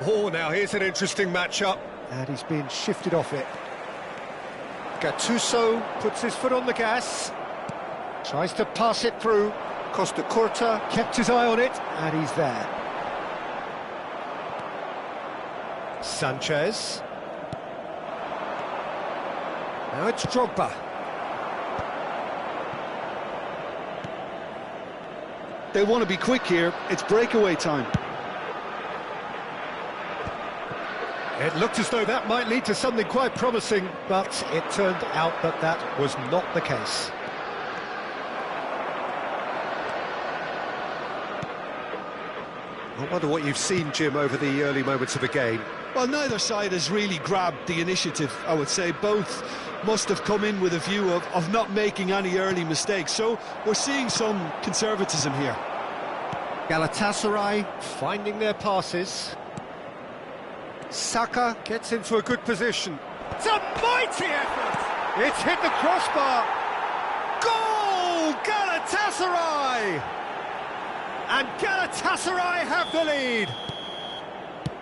Oh, now here's an interesting matchup. And he's being shifted off it. Gattuso puts his foot on the gas. Tries to pass it through. Costa Curta kept his eye on it, and he's there. Sanchez. Now it's Drogba. They want to be quick here. It's breakaway time. It looked as though that might lead to something quite promising, but it turned out that that was not the case. I wonder what you've seen, Jim, over the early moments of the game. Well, neither side has really grabbed the initiative, I would say. Both must have come in with a view of not making any early mistakes. So we're seeing some conservatism here. Galatasaray finding their passes. Saka gets into a good position. It's a mighty effort! It's hit the crossbar. Goal! Galatasaray! And Galatasaray have the lead.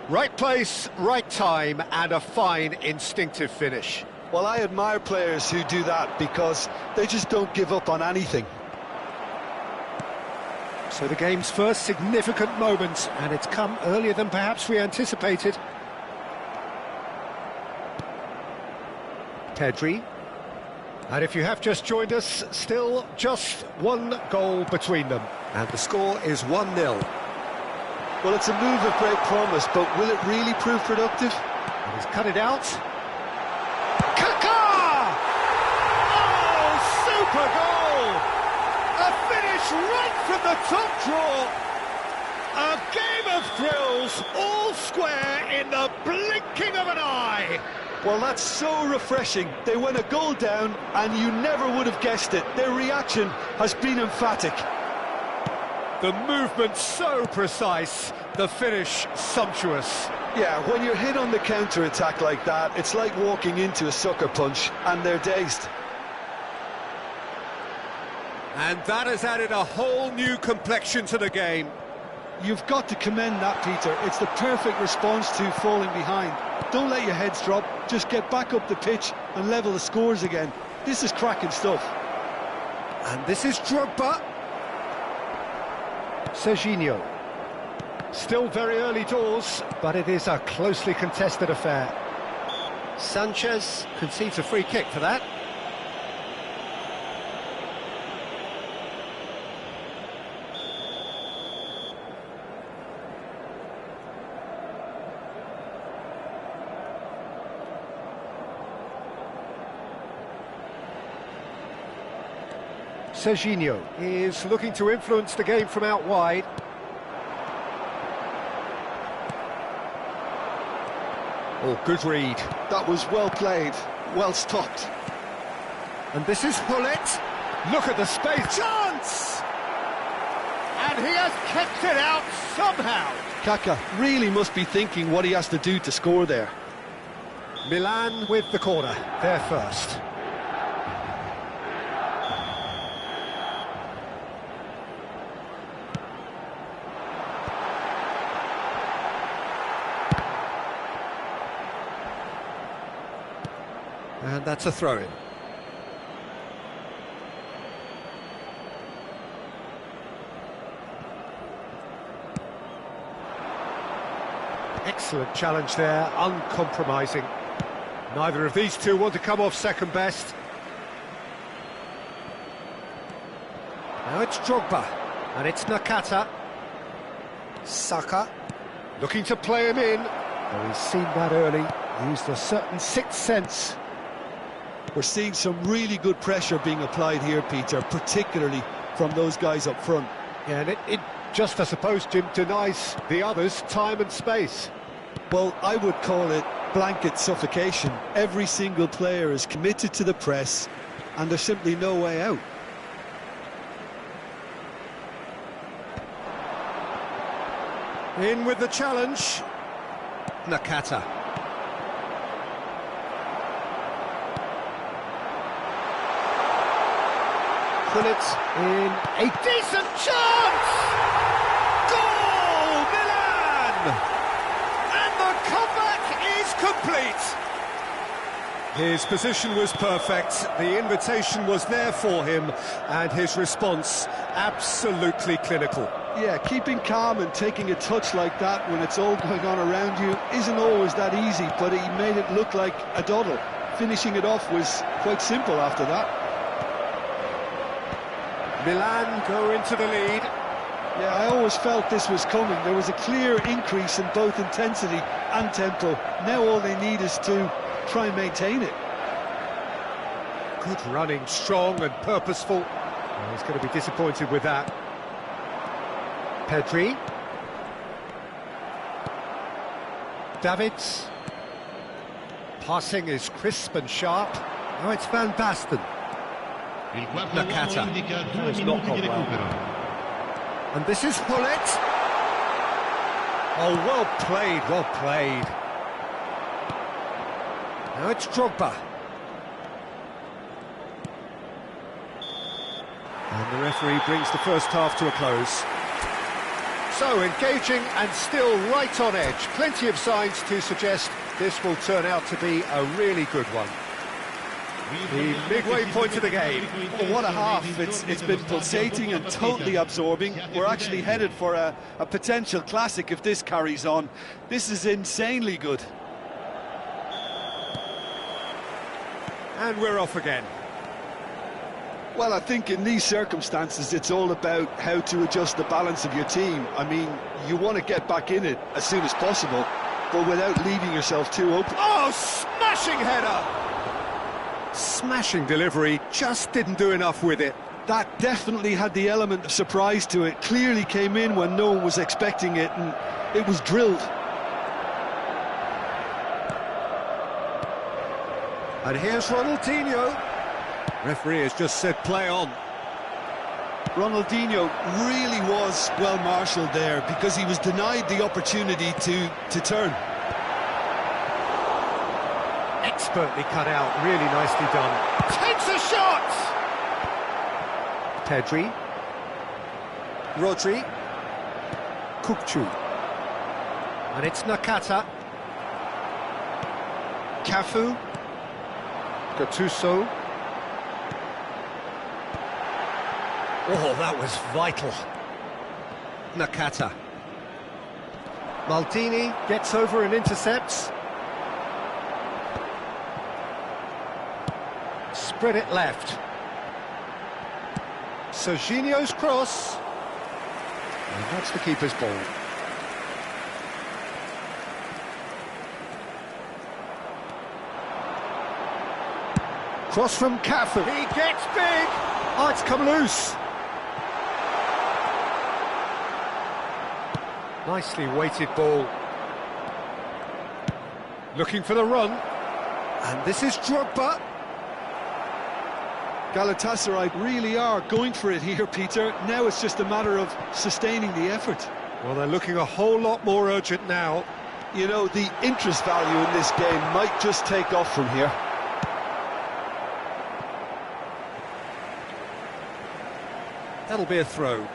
Right place, right time, and a fine instinctive finish. Well, I admire players who do that because they just don't give up on anything. So the game's first significant moment, and it's come earlier than perhaps we anticipated. Pedri. And if you have just joined us, still just one goal between them. And the score is 1-0. Well, it's a move of great promise, but will it really prove productive? And he's cut it out. Kaká! Oh, super goal! A finish right from the top draw. A game of thrills, all square in the blinking of an eye. Well, that's so refreshing. They went a goal down, and you never would have guessed it. Their reaction has been emphatic. The movement so precise, the finish sumptuous. Yeah, when you're hit on the counter-attack like that, it's like walking into a sucker punch, and they're dazed. And that has added a whole new complexion to the game. You've got to commend that, Peter. It's the perfect response to falling behind. Don't let your heads drop, just get back up the pitch and level the scores again. This is cracking stuff. And this is Drogba. Serginho. Still very early doors, but it is a closely contested affair. Sanchez concedes a free kick for that. Serginho is looking to influence the game from out wide. Oh, good read. That was well played, well stopped. And this is Hullet. Look at the space. Chance! And he has kept it out somehow. Kaká really must be thinking what he has to do to score there. Milan with the corner, there first. And that's a throw-in. Excellent challenge there, uncompromising. Neither of these two want to come off second best. Now it's Drogba, and it's Nakata. Saka. Looking to play him in. Well, he's seen that early, used a certain sixth sense. We're seeing some really good pressure being applied here, Peter, particularly from those guys up front. Yeah, and it just, I suppose, Jim, denies the others time and space. Well, I would call it blanket suffocation. Every single player is committed to the press, and there's simply no way out. In with the challenge. Nakata. Pullet in a decent chance! Goal, Milan! And the comeback is complete! His position was perfect, the invitation was there for him, and his response absolutely clinical. Yeah, keeping calm and taking a touch like that when it's all going on around you isn't always that easy, but he made it look like a doddle. Finishing it off was quite simple after that. Milan go into the lead. Yeah, I always felt this was coming. There was a clear increase in both intensity and tempo. Now all they need is to try and maintain it. Good running, strong and purposeful. Well, he's going to be disappointed with that. Pedri. Davids. Passing is crisp and sharp. Now it's Van Basten. Nakata. It's not gone well. And this is Pullet. Oh, well played, well played. Now it's Drogba. And the referee brings the first half to a close. So, engaging and still right on edge. Plenty of signs to suggest this will turn out to be a really good one. The midway point of the game. Oh, what a half. It's been pulsating and totally absorbing. We're actually headed for a potential classic if this carries on. This is insanely good. And we're off again. Well, I think in these circumstances, it's all about how to adjust the balance of your team. I mean, you want to get back in it as soon as possible, but without leaving yourself too open. Oh, smashing header! Smashing delivery, just didn't do enough with it. That definitely had the element of surprise to it. Clearly came in when no one was expecting it, and it was drilled. And here's Ronaldinho. Referee has just said play on. Ronaldinho really was well marshalled there because he was denied the opportunity to turn. Expertly cut out, really nicely done. Takes a shot! Pedri. Rodri. Kukçu. And it's Nakata. Cafu. Gattuso. Oh, that was vital. Nakata. Maldini gets over and intercepts. Spread it left. Serginho's cross. And that's the keeper's ball. Cross from Cafu. He gets big. Oh, it's come loose. Nicely weighted ball. Looking for the run. And this is Drogba. Galatasaray really are going for it here, Peter. Now it's just a matter of sustaining the effort. Well, they're looking a whole lot more urgent now. You know, the interest value in this game might just take off from here. That'll be a throw.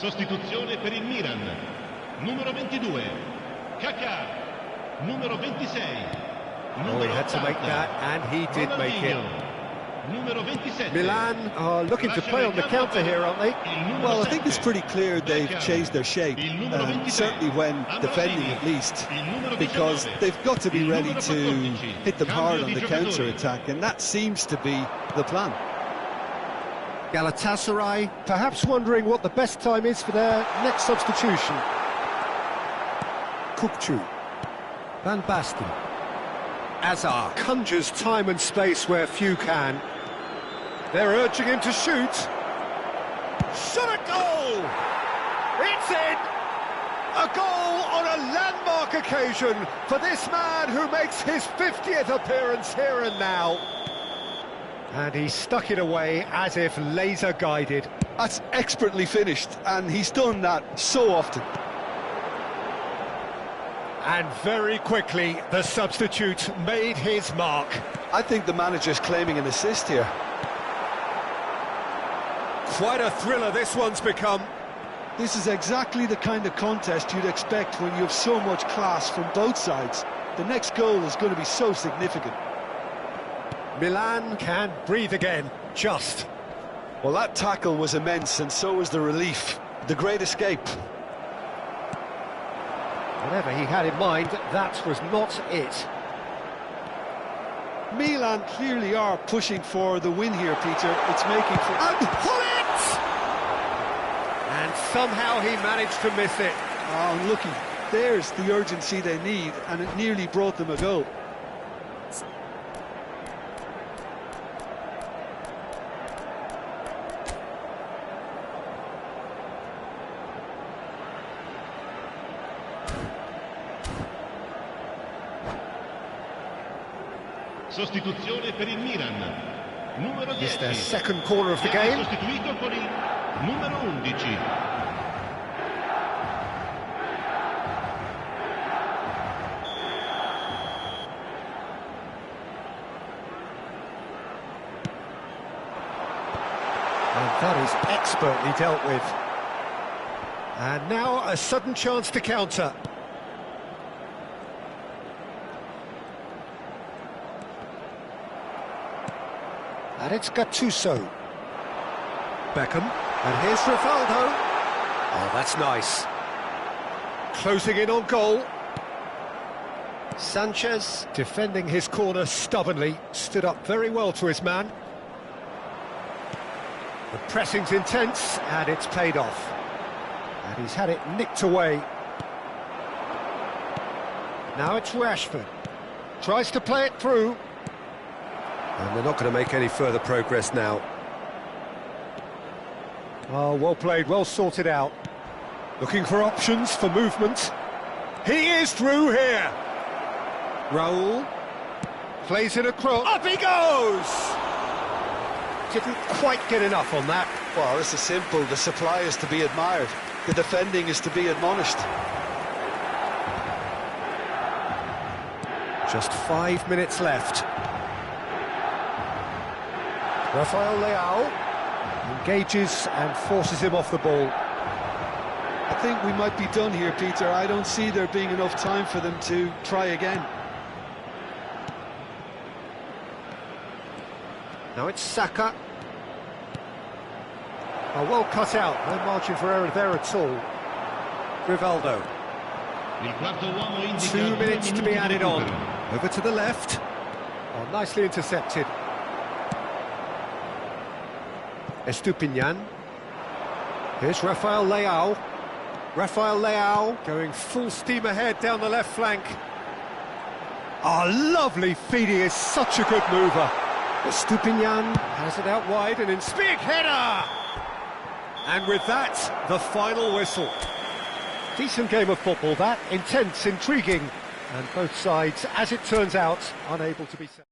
Sostituzione per il Milan. Numero 22, Kaká. Numero 26, Oh, he had to make that, and he did make it. Numero 27. Milan are looking to play on the counter here, aren't they? Well, I think it's pretty clear they've changed their shape, certainly when defending at least, because they've got to be ready to hit them hard on the counter-attack, and that seems to be the plan. Galatasaray perhaps wondering what the best time is for their next substitution. Kukçu. Van Basten. Azar conjures time and space where few can. They're urging him to shoot. Shot a goal! It's in! A goal on a landmark occasion for this man who makes his 50th appearance here and now. And he stuck it away as if laser-guided. That's expertly finished, and he's done that so often. And very quickly, the substitute made his mark. I think the manager's claiming an assist here. Quite a thriller this one's become. This is exactly the kind of contest you'd expect when you have so much class from both sides. The next goal is going to be so significant. Milan can breathe again, just. Well, that tackle was immense, and so was the relief. The great escape. Whatever he had in mind, that was not it. Milan clearly are pushing for the win here, Peter. It's making for... And pull it! And somehow he managed to miss it. Oh, unlucky. There's the urgency they need, and it nearly brought them a goal. Sostituzione per il Milan. Numero 10. It's their second corner of the Viene game. sostituito con il numero 11. And that is expertly dealt with. And now a sudden chance to counter. And it's Gattuso. Beckham. And here's Rivaldo. Oh, that's nice. Closing in on goal. Sanchez, defending his corner stubbornly, stood up very well to his man. The pressing's intense, and it's paid off. And he's had it nicked away. Now it's Rashford. Tries to play it through. And they're not going to make any further progress now. Oh, well played, well sorted out. Looking for options for movement. He is through here. Raul plays it across. Up he goes! Didn't quite get enough on that. Well, this is simple. The supply is to be admired. The defending is to be admonished. Just 5 minutes left. Rafael Leao engages and forces him off the ball. I think we might be done here, Peter. I don't see there being enough time for them to try again. Now it's Saka. Oh, well cut out, no margin for error there at all. Rivaldo. Il quarto uomo indica 2 minutes to be minuti di added on. recupero. Over to the left. Oh, nicely intercepted. Estupinian. Here's Rafael Leao. Rafael Leao going full steam ahead down the left flank. Oh, lovely feed, he is such a good mover. Estupinian has it out wide and in big header! And with that, the final whistle. Decent game of football, that. Intense, intriguing, and both sides, as it turns out, unable to be set.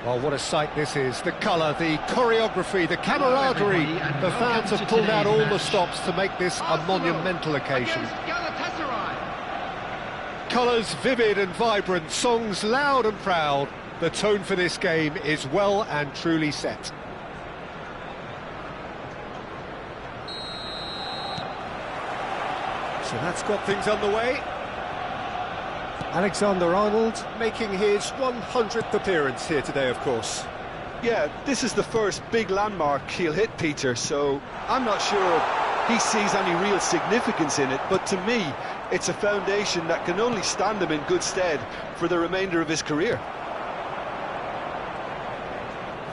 Well, what a sight this is. The colour, the choreography, the camaraderie. The fans have pulled out all the stops to make this a monumental occasion. Colours vivid and vibrant, songs loud and proud. The tone for this game is well and truly set. So that's got things underway. Alexander-Arnold Making his 100th appearance here today, of course. Yeah, this is the first big landmark he'll hit, Peter, so I'm not sure he sees any real significance in it, but to me, it's a foundation that can only stand him in good stead for the remainder of his career.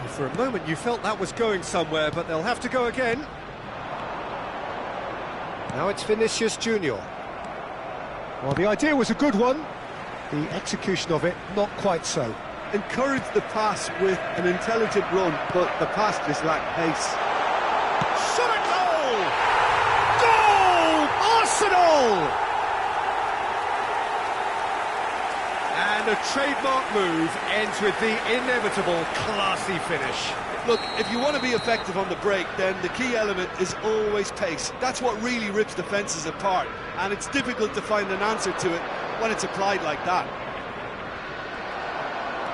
For a moment you felt that was going somewhere, but they'll have to go again. Now it's Vinicius Junior. Well, the idea was a good one. The execution of it, not quite so. Encouraged the pass with an intelligent run, but the pass just lacked pace. Shot at goal! Goal! Arsenal! And a trademark move ends with the inevitable classy finish. Look, if you want to be effective on the break, then the key element is always pace. That's what really rips defences apart, and it's difficult to find an answer to it when it's applied like that.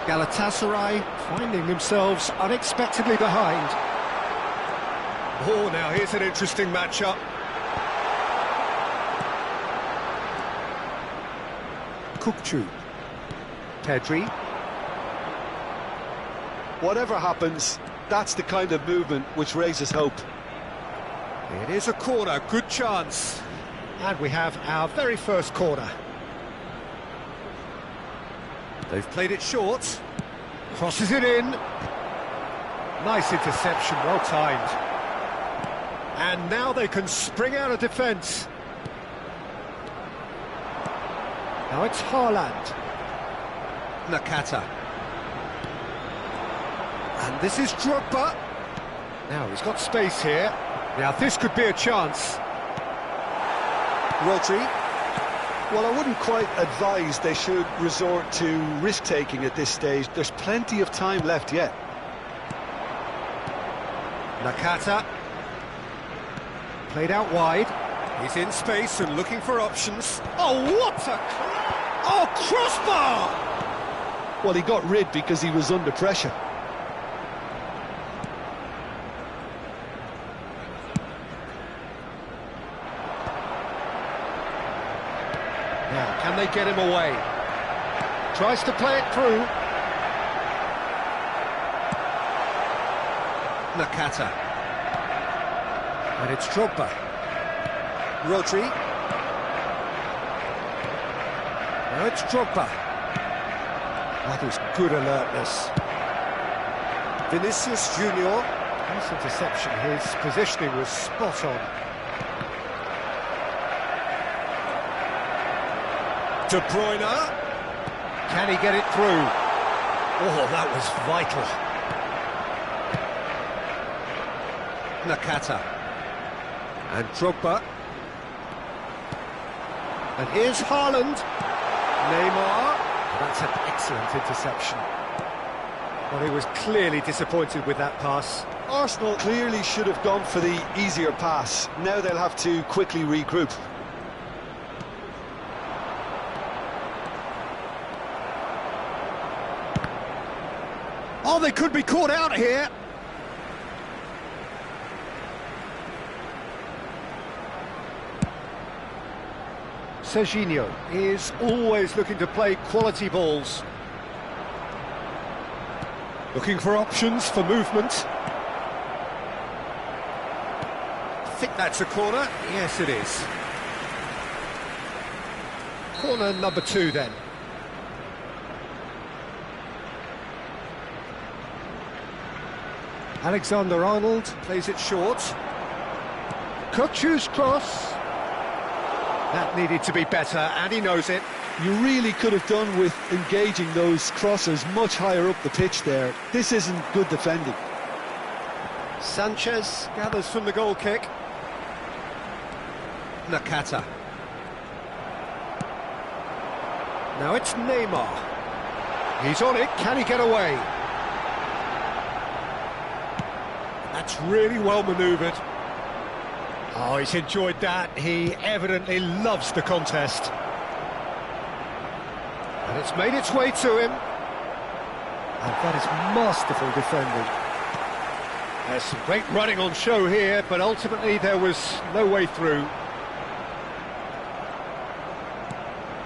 Galatasaray finding themselves unexpectedly behind. Oh, now here's an interesting matchup. Kukçu. Pedri. Whatever happens, that's the kind of movement which raises hope. It is a corner, good chance. And we have our very first corner. They've played it short. Crosses it in. Nice interception, well timed. And now they can spring out of defence. Now it's Haaland. Nakata. And this is Drogba. Now he's got space here. Now this could be a chance. Rodri. Well, I wouldn't quite advise they should resort to risk-taking at this stage. There's plenty of time left yet. Nakata. Played out wide. He's in space and looking for options. Oh, what a... Oh, crossbar! Well, he got rid because he was under pressure. Now, can they get him away? Tries to play it through. Nakata. And it's Drogba. Rodri. Now it's Drogba. That is good alertness. Vinicius Junior. Nice interception. His positioning was spot on. De Bruyne. Can he get it through? Oh, that was vital. Nakata. And Drogba. And here's Haaland. Neymar. That's an excellent interception. Well, he was clearly disappointed with that pass. Arsenal clearly should have gone for the easier pass. Now they'll have to quickly regroup. Oh, they could be caught out here. Serginho is always looking to play quality balls. Looking for options for movement. I think that's a corner. Yes, it is. Corner number 2 then. Alexander-Arnold Plays it short. Kukçu's cross. That needed to be better, and he knows it. You really could have done with engaging those crossers much higher up the pitch there. This isn't good defending. Sanchez gathers from the goal kick. Nakata. Now it's Neymar. He's on it, can he get away? That's really well manoeuvred. Oh, he's enjoyed that. He evidently loves the contest. And it's made its way to him. And that is masterful defending. There's some great running on show here, but ultimately there was no way through.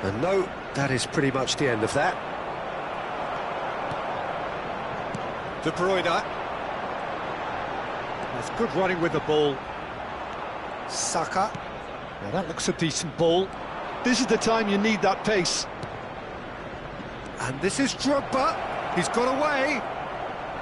And no, that is pretty much the end of that. De Bruyne. That's good running with the ball. Saka. Now that looks a decent ball. This is the time you need that pace. And this is Drogba. He's got away.